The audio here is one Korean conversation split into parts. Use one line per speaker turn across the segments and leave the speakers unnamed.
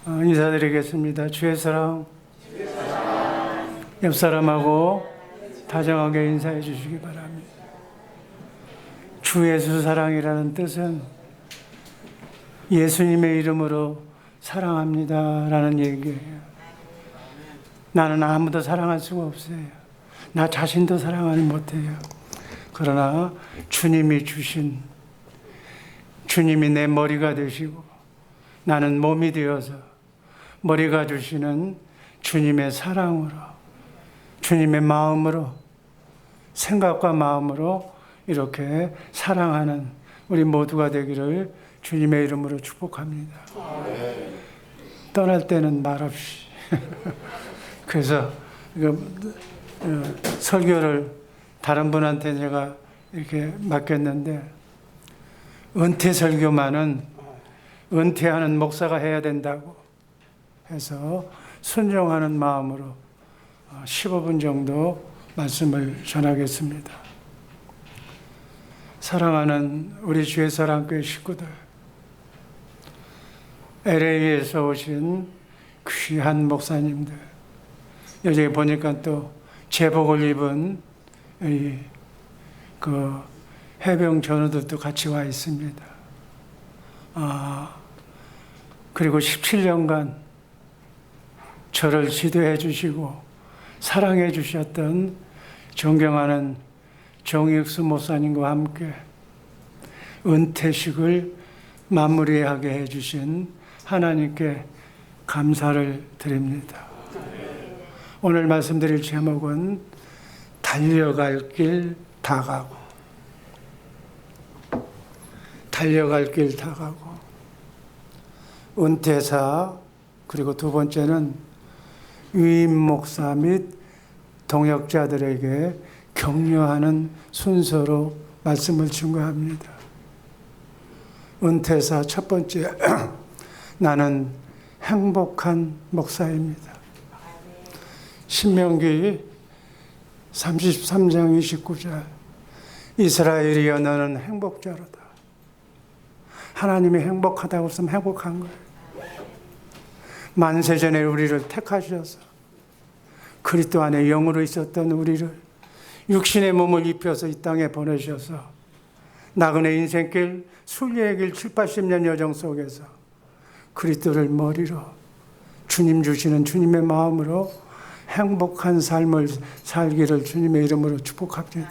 인사드리겠습니다. 주의 사랑, 옆 사람하고 다정하게 인사해 주시기 바랍니다. 주 예수 사랑이라는 뜻은 예수님의 이름으로 사랑합니다라는 얘기예요. 나는 아무도 사랑할 수가 없어요. 나 자신도 사랑하지 못해요. 그러나 주님이 주신, 주님이 내 머리가 되시고 나는 몸이 되어서 머리가 주시는 주님의 사랑으로, 주님의 마음으로, 생각과 마음으로 이렇게 사랑하는 우리 모두가 되기를 주님의 이름으로 축복합니다. 떠날 때는 말없이. 그래서 설교를 다른 분한테 제가 이렇게 맡겼는데, 은퇴 설교만은 은퇴하는 목사가 해야 된다고 해서 순종하는 마음으로 15분 정도 말씀을 전하겠습니다. 사랑하는 우리 주의 사랑교회 식구들, LA에서 오신 귀한 목사님들, 여기 보니까 또 제복을 입은 그 해병 전우들도 같이 와 있습니다. 그리고 17년간 저를 지도해 주시고 사랑해 주셨던 존경하는 정익수 목사님과 함께 은퇴식을 마무리하게 해 주신 하나님께 감사를 드립니다. 오늘 말씀드릴 제목은 달려갈 길 다 가고, 달려갈 길 다 가고, 은퇴사, 그리고 두 번째는 위임 목사 및 동역자들에게 격려하는 순서로 말씀을 증거합니다. 은퇴사 첫 번째, 나는 행복한 목사입니다. 신명기 33장 29절, 이스라엘이여 너는 행복자로다. 하나님이 행복하다고 했으면 행복한 거예요. 만세전에 우리를 택하셔서 그리스도 안에 영으로 있었던 우리를 육신의 몸을 입혀서 이 땅에 보내셔서 나그네 인생길, 순례의 길 7, 80년 여정 속에서 그리스도를 머리로 주님 주시는 주님의 마음으로 행복한 삶을 살기를 주님의 이름으로 축복합니다.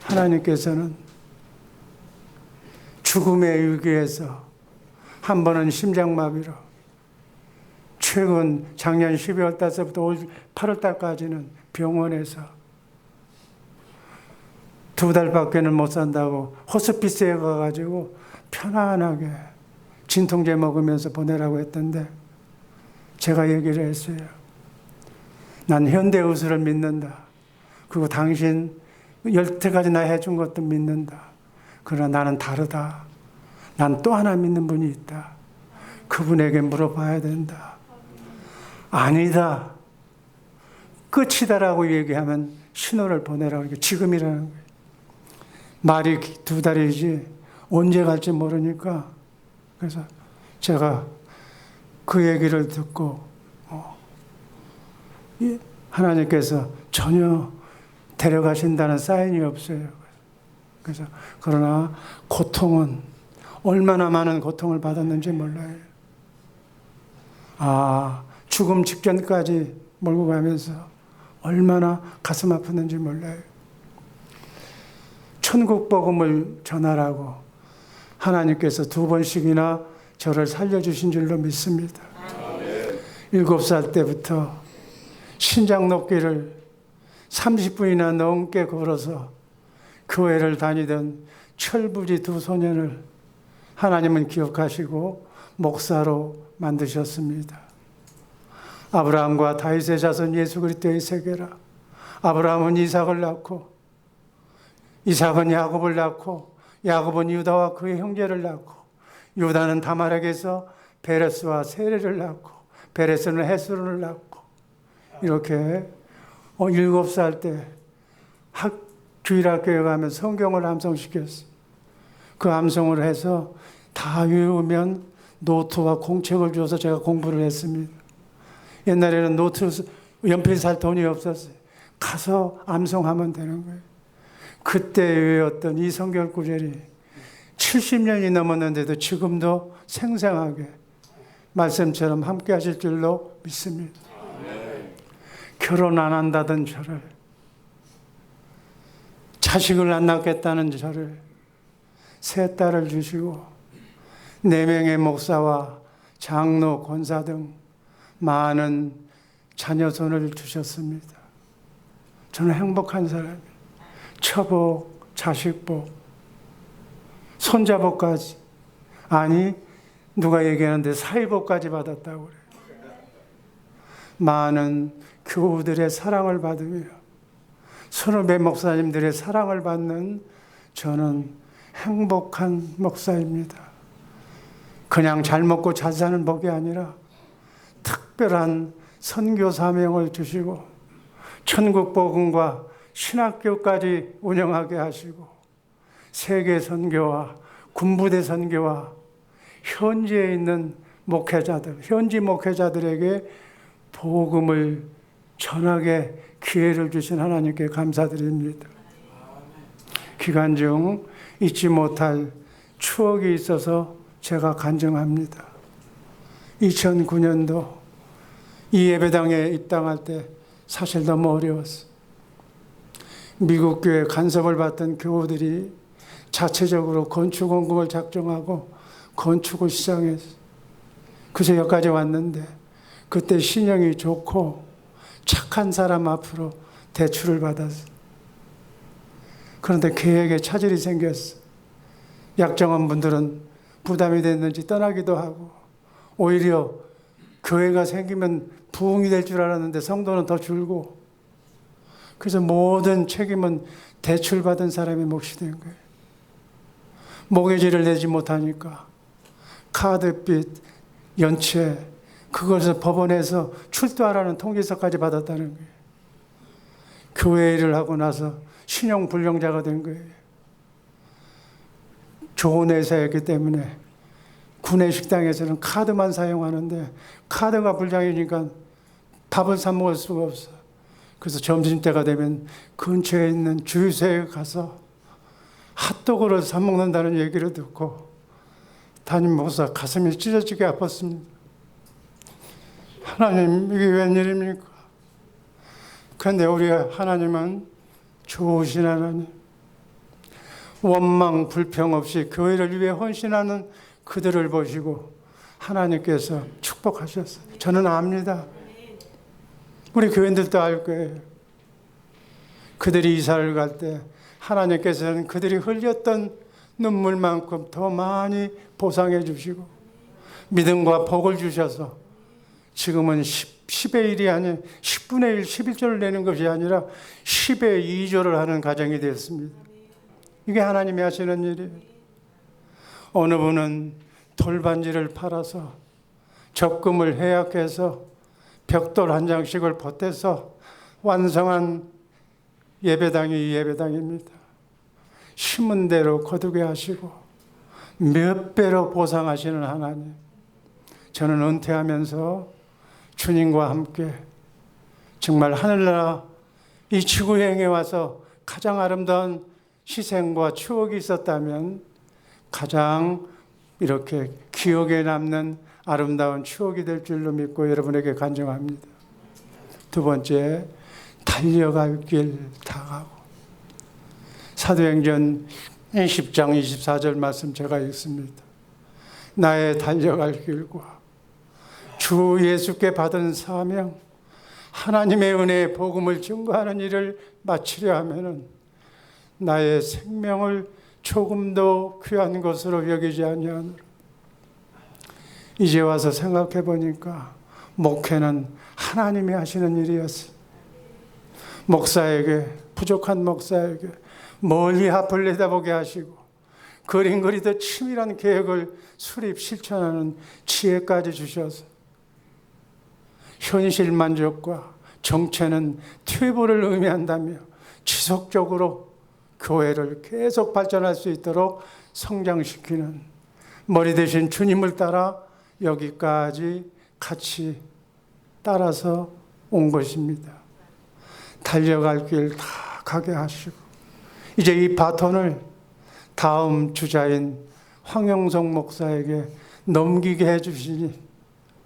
하나님께서는 죽음의 위기에서 한 번은 심장마비로, 최근 작년 12월 달서부터 올 8월 달까지는 병원에서 2달밖에는 못 산다고 호스피스에 가가지고 편안하게 진통제 먹으면서 보내라고 했던데, 제가 얘기를 했어요. 난 현대의술을 믿는다. 그리고 당신 여태까지 나 해준 것도 믿는다. 그러나 나는 다르다. 난 또 하나 믿는 분이 있다. 그분에게 물어봐야 된다. 아니다, 끝이다라고 얘기하면 신호를 보내라고. 지금이라는 거예요. 말이 2달이지 언제 갈지 모르니까. 그래서 제가 그 얘기를 듣고 하나님께서 전혀 데려가신다는 사인이 없어요. 그래서 그러나 고통은 얼마나 많은 고통을 받았는지 몰라요. 죽음 직전까지 몰고 가면서 얼마나 가슴 아팠는지 몰라요. 천국 복음을 전하라고 하나님께서 2번씩이나 저를 살려주신 줄로 믿습니다. 7살 때부터 신장 높기를 30분이나 넘게 걸어서 교회를 다니던 철부지 2 소년을 하나님은 기억하시고 목사로 만드셨습니다. 아브라함과 다윗의 자손 예수 그리스도의 세계라. 아브라함은 이삭을 낳고, 이삭은 야곱을 낳고, 야곱은 유다와 그의 형제를 낳고, 유다는 다말에게서 베레스와 세레를 낳고, 베레스는 헤스론을 낳고, 이렇게 7살 때 주일학교에 가면 성경을 암송시켰어요. 그 암송을 해서 다 외우면 노트와 공책을 줘서 제가 공부를 했습니다. 옛날에는 노트, 연필 살 돈이 없었어요. 가서 암송하면 되는 거예요. 그때 외웠던 이 성경 구절이 70년이 넘었는데도 지금도 생생하게 말씀처럼 함께 하실 줄로 믿습니다. 결혼 안 한다던 저를, 자식을 안 낳겠다는 저를, 세 딸을 주시고 4명의 목사와 장로, 권사 등 많은 자녀손을 주셨습니다. 저는 행복한 사람이에요. 처복, 자식복, 손자복까지, 아니 누가 얘기하는데 사위복까지 받았다고 그래요. 많은 교우들의 사랑을 받으며 선후배 목사님들의 사랑을 받는 저는 행복한 목사입니다. 그냥 잘 먹고 잘 사는 복이 아니라 특별한 선교 사명을 주시고 천국 복음과 신학교까지 운영하게 하시고 세계 선교와 군부대 선교와 현지에 있는 목회자들, 현지 목회자들에게 복음을 전하게 기회를 주신 하나님께 감사드립니다. 기간 중 잊지 못할 추억이 있어서 제가 간증합니다. 2009년도 이 예배당에 입당할 때 사실 너무 어려웠어요. 미국 교회 간섭을 받던 교우들이 자체적으로 건축 원금을 작정하고 건축을 시작했어요. 그래서 여기까지 왔는데 그때 신용이 좋고 착한 사람 앞으로 대출을 받았어요. 그런데 계획에 차질이 생겼어요. 약정한 분들은 부담이 됐는지 떠나기도 하고 오히려 교회가 생기면 부흥이 될 줄 알았는데 성도는 더 줄고, 그래서 모든 책임은 대출받은 사람의 몫이 된 거예요. 모기지를 내지 못하니까 카드빚, 연체, 그것을 법원에서 출두하라는 통지서까지 받았다는 거예요. 교회 일을 하고 나서 신용불량자가 된 거예요. 좋은 회사였기 때문에 구내 식당에서는 카드만 사용하는데 카드가 불량이니까 밥을 사 먹을 수가 없어. 그래서 점심때가 되면 근처에 있는 주유소에 가서 핫도그를 사 먹는다는 얘기를 듣고 담임 목사 가슴이 찢어지게 아팠습니다. 하나님, 이게 웬일입니까? 그런데 우리 하나님은 좋으신 하나님, 원망 불평 없이 교회를 위해 헌신하는 그들을 보시고 하나님께서 축복하셨어요. 저는 압니다. 우리 교인들도 알 거예요. 그들이 이사를 갈 때 하나님께서는 그들이 흘렸던 눈물만큼 더 많이 보상해 주시고 믿음과 복을 주셔서 지금은 10의 1이 아닌 10분의 1, 11조를 내는 것이 아니라 10의 2조를 하는 가정이 되었습니다. 이게 하나님이 하시는 일이에요. 어느 분은 돌반지를 팔아서 적금을 해약해서 벽돌 한 장씩을 보태서 완성한 예배당이 이 예배당입니다. 심은 대로 거두게 하시고 몇 배로 보상하시는 하나님, 저는 은퇴하면서 주님과 함께 정말 하늘나라 이 지구여행에 와서 가장 아름다운 희생과 추억이 있었다면 가장 이렇게 기억에 남는 아름다운 추억이 될 줄로 믿고 여러분에게 간증합니다. 두 번째, 달려갈 길 다가고. 사도행전 10장 24절 말씀 제가 읽습니다. 나의 달려갈 길과 주 예수께 받은 사명, 하나님의 은혜의 복음을 증거하는 일을 마치려 하면은 나의 생명을 조금도 귀한 것으로 여기지 아니하노라. 이제 와서 생각해 보니까 목회는 하나님이 하시는 일이었어요. 목사에게, 부족한 목사에게 멀리 앞을 내다보게 하시고 그림 그리듯 치밀한 계획을 수립 실천하는 지혜까지 주셔서 현실 만족과 정체는 퇴보를 의미한다며 지속적으로 교회를 계속 발전할 수 있도록 성장시키는 머리 대신 주님을 따라 여기까지 같이 따라서 온 것입니다. 달려갈 길 다 가게 하시고 이제 이 바톤을 다음 주자인 황영성 목사에게 넘기게 해주시니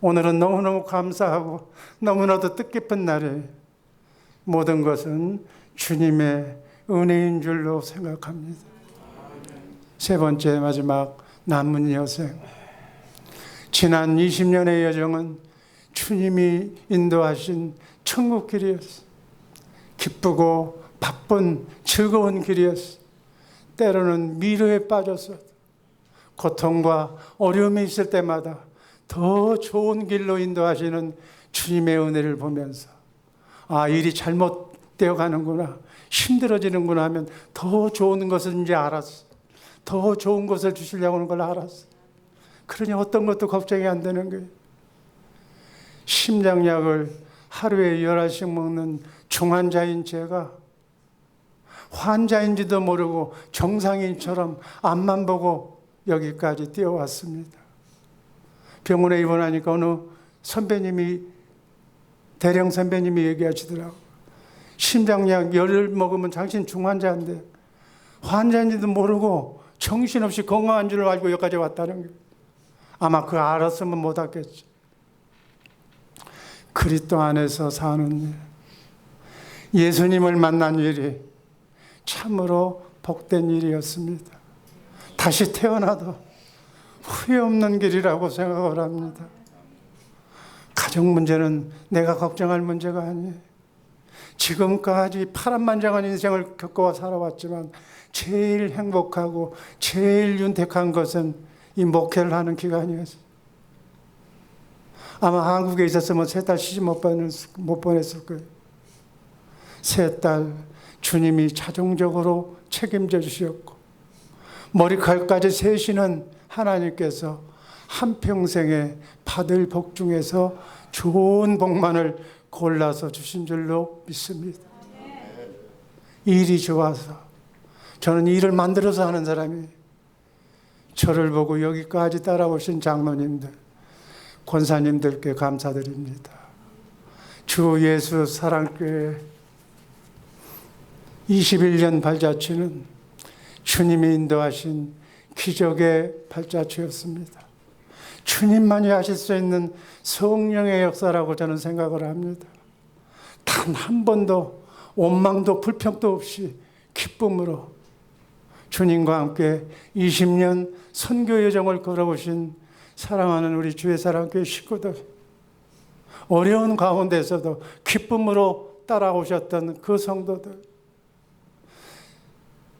오늘은 너무너무 감사하고 너무나도 뜻깊은 날에 모든 것은 주님의 은혜인 줄로 생각합니다. 세 번째 마지막 남은 여생. 지난 20년의 여정은 주님이 인도하신 천국 길이었어. 기쁘고 바쁜 즐거운 길이었어. 때로는 미루에 빠졌어. 고통과 어려움이 있을 때마다 더 좋은 길로 인도하시는 주님의 은혜를 보면서 일이 잘못되어 가는구나, 힘들어지는구나 하면 더 좋은 것을 이제 알았어. 더 좋은 것을 주시려고 하는 걸 알았어. 그러니 어떤 것도 걱정이 안 되는 거예요. 심장약을 하루에 11씩 먹는 중환자인 제가 환자인지도 모르고 정상인처럼 앞만 보고 여기까지 뛰어왔습니다. 병원에 입원하니까 어느 선배님이, 대령 선배님이 얘기하시더라고요. 심장약 열을 먹으면 당신 중환자인데 환자인지도 모르고 정신없이 건강한 줄 알고 여기까지 왔다는 거예요. 아마 그거 알았으면 못 왔겠지. 그리스도 안에서 사는 일, 예수님을 만난 일이 참으로 복된 일이었습니다. 다시 태어나도 후회 없는 길이라고 생각을 합니다. 가정 문제는 내가 걱정할 문제가 아니에요. 지금까지 파란만장한 인생을 겪어 살아왔지만 제일 행복하고 제일 윤택한 것은 이 목회를 하는 기간이었어요. 아마 한국에 있었으면 3달 시집 못 보냈을 거예요. 3달 주님이 자동적으로 책임져 주셨고 머리칼까지 세시는 하나님께서 한평생에 받을 복 중에서 좋은 복만을 골라서 주신 줄로 믿습니다. 일이 좋아서, 저는 일을 만들어서 하는 사람이에요. 저를 보고 여기까지 따라오신 장로님들, 권사님들께 감사드립니다. 주 예수 사랑교회 21년 발자취는 주님이 인도하신 기적의 발자취였습니다. 주님만이 하실 수 있는 성령의 역사라고 저는 생각을 합니다. 단 한 번도 원망도 불평도 없이 기쁨으로 주님과 함께 20년 선교 여정을 걸어오신 사랑하는 우리 주의 사랑교회 식구들, 어려운 가운데서도 기쁨으로 따라오셨던 그 성도들,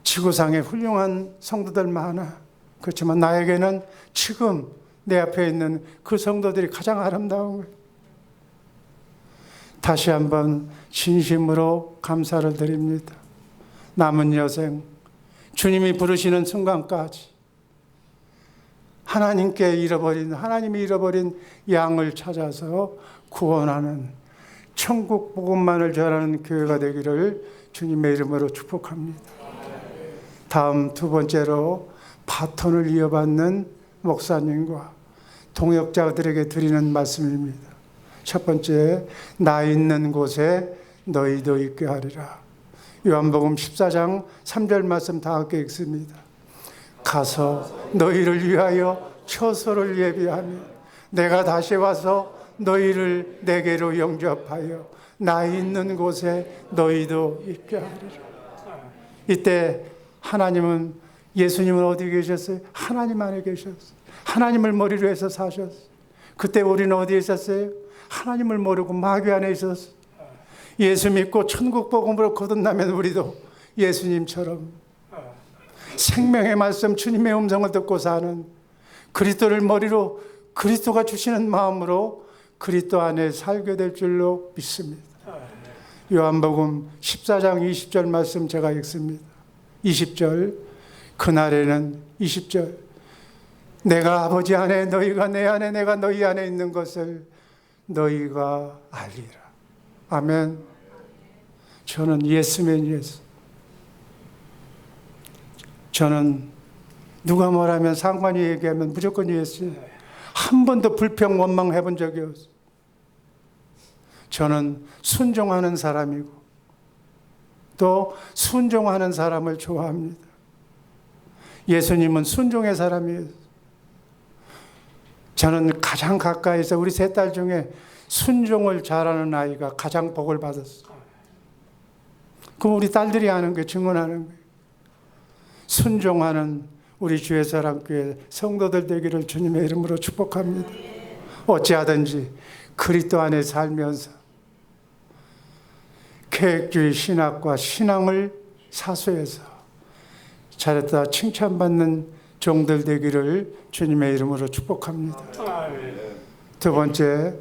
지구상에 훌륭한 성도들 많아. 그렇지만 나에게는 지금 내 앞에 있는 그 성도들이 가장 아름다운 거예요. 다시 한번 진심으로 감사를 드립니다. 남은 여생, 주님이 부르시는 순간까지 하나님이 잃어버린 양을 찾아서 구원하는 천국 복음만을 전하는 교회가 되기를 주님의 이름으로 축복합니다. 다음 두 번째로 바톤을 이어받는 목사님과 동역자들에게 드리는 말씀입니다. 첫 번째, 나 있는 곳에 너희도 있게 하리라. 요한복음 14장 3절 말씀 다 함께 읽습니다. 가서 너희를 위하여 처소를 예비하며 내가 다시 와서 너희를 내게로 영접하여 나 있는 곳에 너희도 있게 하리라. 이때 하나님은, 예수님은 어디 계셨어요? 하나님 안에 계셨어요. 하나님을 머리로 해서 사셨어요. 그때 우리는 어디에 있었어요? 하나님을 모르고 마귀 안에 있었어요. 예수 믿고 천국 복음으로 거듭나면 우리도 예수님처럼 생명의 말씀, 주님의 음성을 듣고 사는, 그리스도를 머리로, 그리스도가 주시는 마음으로 그리스도 안에 살게 될 줄로 믿습니다. 요한복음 14장 20절 말씀 제가 읽습니다. 20절, 그날에는 20절, 내가 아버지 안에, 너희가 내 안에, 내가 너희 안에 있는 것을 너희가 알리라. 아멘. 저는 예수면 예수. 저는 누가 뭐라면 상관이 얘기하면 무조건 예스. 한 번도 불평 원망해 본 적이 없어요. 저는 순종하는 사람이고 또 순종하는 사람을 좋아합니다. 예수님은 순종의 사람이에요. 저는 가장 가까이서 우리 세 딸 중에 순종을 잘하는 아이가 가장 복을 받았어요. 그럼 우리 딸들이 하는 게 증언하는 거예요. 순종하는 우리 주의사랑교회 성도들 되기를 주님의 이름으로 축복합니다. 어찌하든지 그리스도 안에 살면서 계획주의 신학과 신앙을 사수해서 잘했다 칭찬받는 종들 되기를 주님의 이름으로 축복합니다. 두 번째,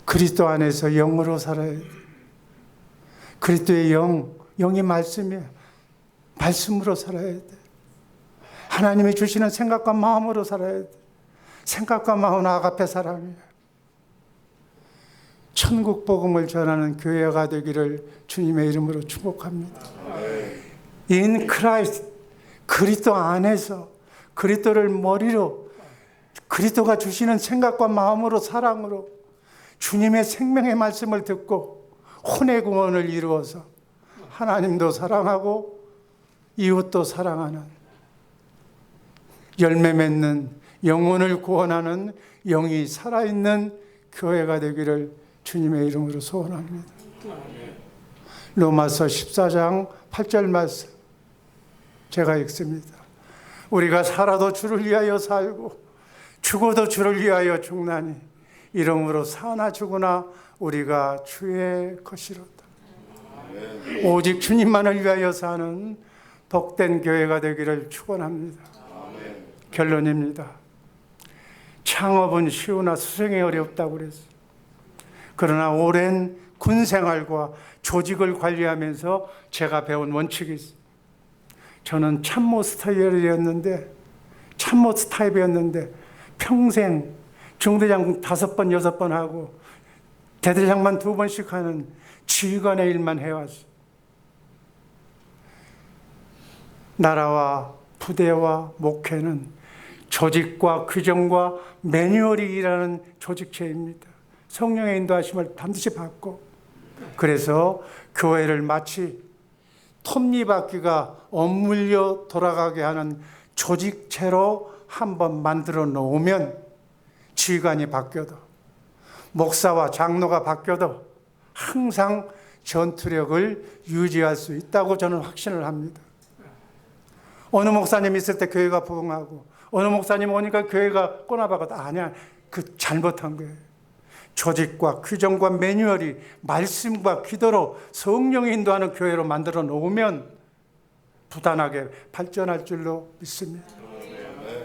그리스도 안에서 영으로 살아야 돼. 그리스도의 영이 말씀이에요. 말씀으로 살아야 돼. 하나님이 주시는 생각과 마음으로 살아야 돼. 생각과 마음은 아가페 사랑이에요. 천국 복음을 전하는 교회가 되기를 주님의 이름으로 축복합니다. In Christ, 그리스도 안에서 그리스도를 머리로 그리스도가 주시는 생각과 마음으로 사랑으로 주님의 생명의 말씀을 듣고 혼의 구원을 이루어서 하나님도 사랑하고 이웃도 사랑하는 열매 맺는 영혼을 구원하는 영이 살아있는 교회가 되기를 주님의 이름으로 소원합니다. 로마서 14장 8절 말씀 제가 읽습니다. 우리가 살아도 주를 위하여 살고 죽어도 주를 위하여 죽나니 이러므로 사나 죽으나 우리가 주의 것이로다. 오직 주님만을 위하여 사는 복된 교회가 되기를 축원합니다. 결론입니다. 창업은 쉬우나 수행이 어렵다고 그랬어요. 그러나 오랜 군 생활과 조직을 관리하면서 제가 배운 원칙이 있어요. 저는 참모 스타일이었는데 평생 중대장 5번, 6번 하고 대대장만 2번씩 하는 지휘관의 일만 해왔어요. 나라와 부대와 목회는 조직과 규정과 매뉴얼이 일하는 조직체입니다. 성령의 인도하심을 반드시 받고 그래서 교회를 마치 톱니바퀴가 엇물려 돌아가게 하는 조직체로 한번 만들어 놓으면 지휘관이 바뀌어도 목사와 장로가 바뀌어도 항상 전투력을 유지할 수 있다고 저는 확신을 합니다. 어느 목사님 있을 때 교회가 부흥하고 어느 목사님 오니까 교회가 꼬나박아도 아니야. 그 잘못한 거예요. 조직과 규정과 매뉴얼이 말씀과 기도로 성령이 인도하는 교회로 만들어 놓으면 부단하게 발전할 줄로 믿습니다.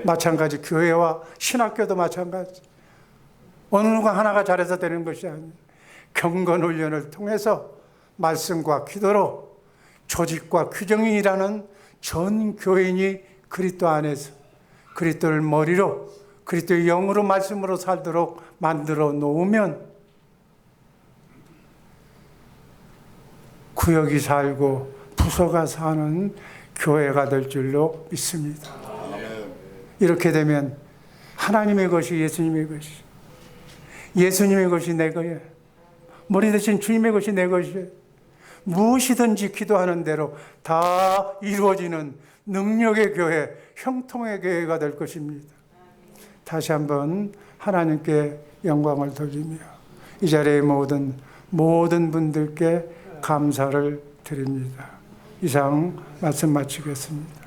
마찬가지 교회와 신학교도 마찬가지. 어느 누가 하나가 잘해서 되는 것이 아니에요. 경건훈련을 통해서 말씀과 기도로 조직과 규정이 일하는 전 교인이 그리스도 안에서 그리스도를 머리로 그리스도의 영으로 말씀으로 살도록 만들어 놓으면 구역이 살고 부서가 사는 교회가 될 줄로 믿습니다. 이렇게 되면 하나님의 것이 예수님의 것이, 예수님의 것이 내 거예요. 머리 대신 주님의 것이 내 것이에요. 무엇이든지 기도하는 대로 다 이루어지는 능력의 교회, 형통의 교회가 될 것입니다. 다시 한번 하나님께 영광을 돌리며 이 자리에 모든 분들께 감사를 드립니다. 이상 말씀 마치겠습니다.